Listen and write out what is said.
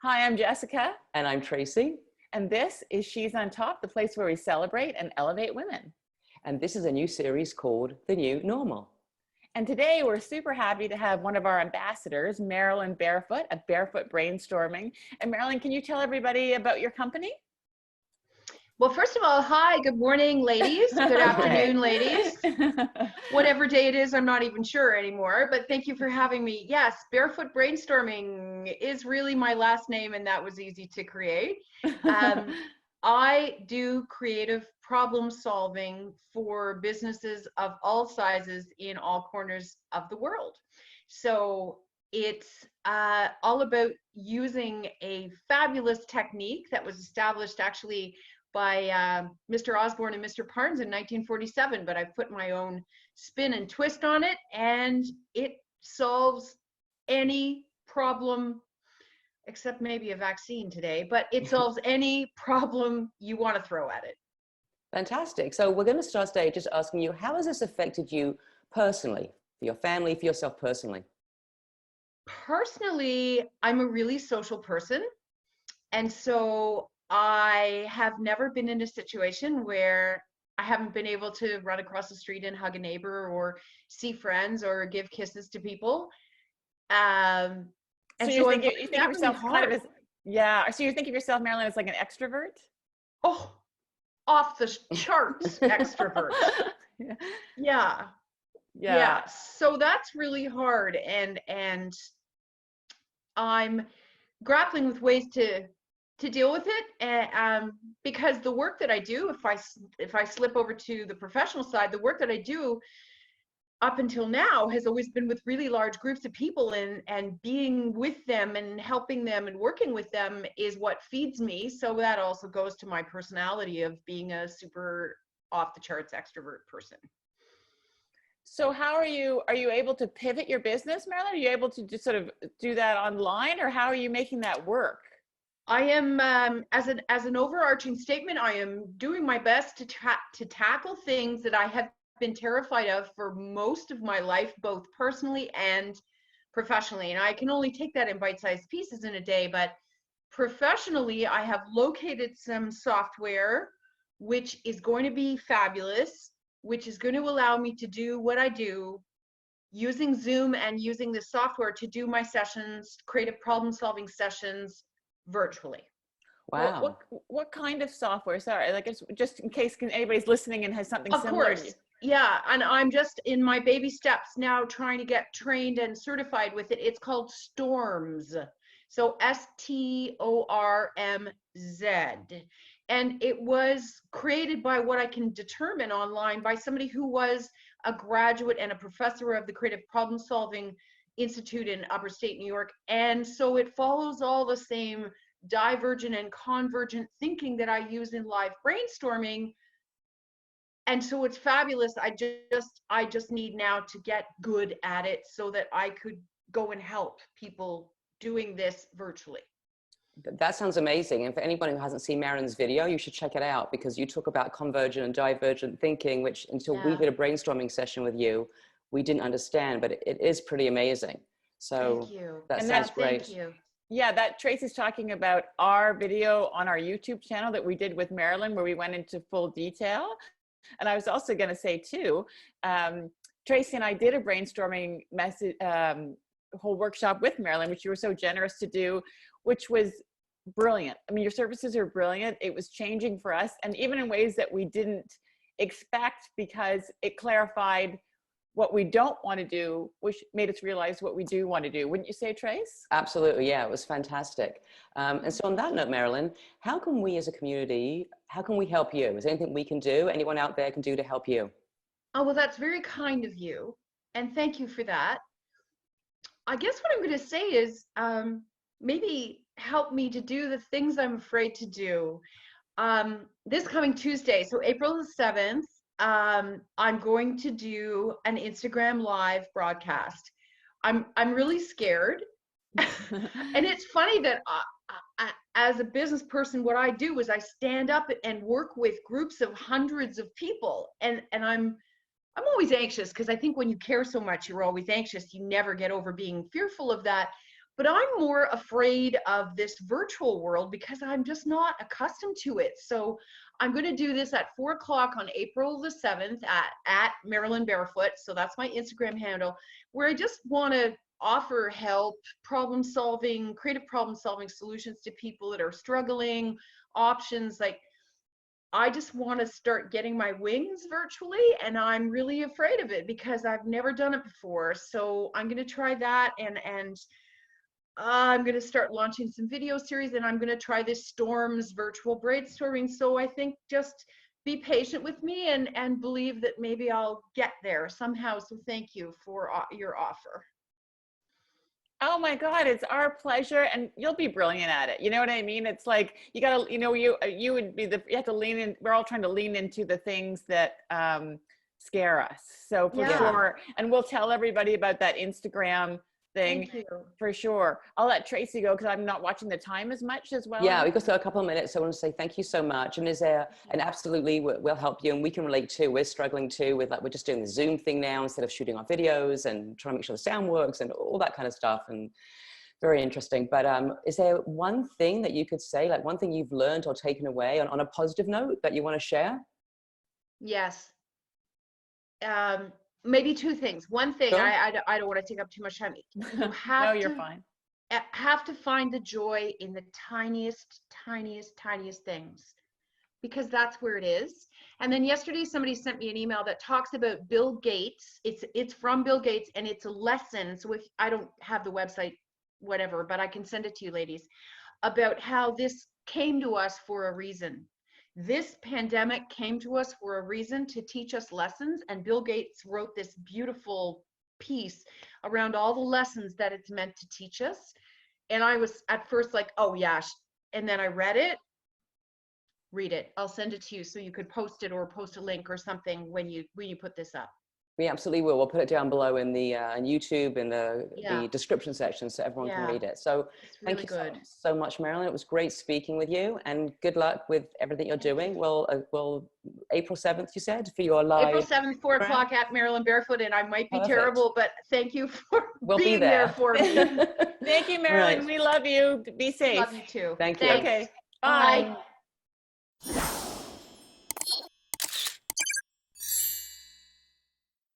Hi, I'm Jessica, And I'm Tracy, and this is She's on Top, the place where we celebrate and elevate women. and this is a new series called The New Normal. And today we're super happy to have one of our ambassadors, Marilyn Barefoot of Barefoot Brainstorming. And Marilyn, can you tell everybody about your company? Well, first of all, hi, good morning, ladies. Good afternoon, ladies. Whatever day it is, I'm not even sure anymore, but thank you for having me. Yes, Barefoot Brainstorming is really my last name, and that was easy to create. I do creative problem solving for businesses of all sizes in all corners of the world. So it's all about using a fabulous technique that was established actually by Mr. Osborne and Mr. Parnes in 1947, but I've put my own spin and twist on it, and it solves any problem, except maybe a vaccine today, but it solves any problem you want to throw at it. Fantastic. So we're going to start today just asking you, how has this affected you personally, for your family, for yourself personally? Personally, I'm a really social person, and so I have never been in a situation where I haven't been able to run across the street and hug a neighbor or see friends or give kisses to people. And So so you think of yourself really kind of as, yeah. So you think of yourself, Marilyn, as like an extrovert? oh, off the charts extrovert. Yeah. Yeah. Yeah. So that's really hard. And I'm grappling with ways to deal with it, because the work that I do, if I slip over to the professional side, the work that I do up until now has always been with really large groups of people, and being with them and helping them and working with them is what feeds me. So that also goes to my personality of being a super off the charts extrovert person. So how are you able to pivot your business, Marilyn? Are you able to just sort of do that online, or how are you making that work? I am, as an overarching statement, I am doing my best to tackle things that I have been terrified of for most of my life, both personally and professionally. And I can only take that in bite-sized pieces in a day, but professionally, I have located some software which is going to be fabulous, which is going to allow me to do what I do using Zoom and using the software to do my sessions, creative problem solving sessions virtually. Wow. What kind of software? Sorry, like it's just in case anybody's listening and has something Of similar. course. Yeah, and I'm just in my baby steps now trying to get trained and certified with it. It's called Storms. So STORMZ. And it was created by what I can determine online by somebody who was a graduate and a professor of the Creative Problem Solving Institute in upstate New York. And so it follows all the same divergent and convergent thinking that I use in live brainstorming. And so it's fabulous. I just need now to get good at it so that I could go and help people doing this virtually. That sounds amazing. And for anyone who hasn't seen Marilyn's video, you should check it out, because you talk about convergent and divergent thinking, which until we did a brainstorming session with you, we didn't understand, but it is pretty amazing. So thank you. That sounds great. Thank you. Yeah, that Tracy's talking about our video on our YouTube channel that we did with Marilyn, where we went into full detail. And I was also going to say too, Tracy and I did a brainstorming whole workshop with Marilyn, which you were so generous to do, which was brilliant. I mean, your services are brilliant. It was changing for us, and even in ways that we didn't expect, because it clarified what we don't want to do, which made us realize what we do want to do. Wouldn't you say, Trace? Absolutely. Yeah, it was fantastic. And so on that note, Marilyn, how can we as a community, how can we help you? Is there anything we can do, anyone out there can do to help you? Oh, well, that's very kind of you. And thank you for that. I guess what I'm going to say is maybe help me to do the things I'm afraid to do. This coming Tuesday, so April the 7th, I'm going to do an Instagram live broadcast. I'm really scared. And it's funny that as a business person, what I do is I stand up and work with groups of hundreds of people, and I'm always anxious, because I think when you care so much, you're always anxious. You never get over being fearful of that. but I'm more afraid of this virtual world because I'm just not accustomed to it. So I'm going to do this at 4 o'clock on April the 7th at Marilyn Barefoot. So that's my Instagram handle, where I just want to offer help, problem solving, creative problem solving solutions to people that are struggling, options. Like, I just want to start getting my wings virtually, and I'm really afraid of it because I've never done it before. So I'm going to try that, and I'm going to start launching some video series, and I'm going to try this Storms virtual brainstorming. So I think just be patient with me and believe that maybe I'll get there somehow. So thank you for your offer. Oh my God, it's our pleasure, and you'll be brilliant at it. You know what I mean? It's like, you gotta, you know, you would be you have to lean in. We're all trying to lean into the things that scare us. So for sure, and we'll tell everybody about that Instagram thing. Thank you. For sure. I'll let Tracy go because I'm not watching the time as much as well. Yeah, we've got a couple of minutes. So I want to say thank you so much. And is there, and absolutely we'll help you, and we can relate too. We're struggling too with, like, we're just doing the Zoom thing now instead of shooting our videos and trying to make sure the sound works and all that kind of stuff. And very interesting. But is there one thing that you could say, like one thing you've learned or taken away on a positive note that you want to share? Yes. Maybe two things. One thing, Sure. I don't want to take up too much time. You have No, you're fine. Have to find the joy in the tiniest things, because that's where it is. And then yesterday somebody sent me an email that talks about Bill Gates. It's from Bill Gates, and it's a lesson. So if I don't have the website, whatever, but I can send it to you ladies, about how this came to us for a reason. This pandemic came to us for a reason, to teach us lessons. And Bill Gates wrote this beautiful piece around all the lessons that it's meant to teach us. And I was at first like, oh yeah. And then I read it. Read it. I'll send it to you so you could post it or post a link or something when you put this up. We absolutely will. We'll put it down below in the in YouTube in the description section so everyone can read it. So really thank you so much, Marilyn. It was great speaking with you, and good luck with everything you're doing. Well, April 7th, you said, for your live. April 7th, 4 o'clock at Marilyn Barefoot, and I might be terrible, but thank you for being there for me. Thank you, Marilyn. Right. We love you. Be safe. Love you too. Thank you. Okay. Bye. Bye.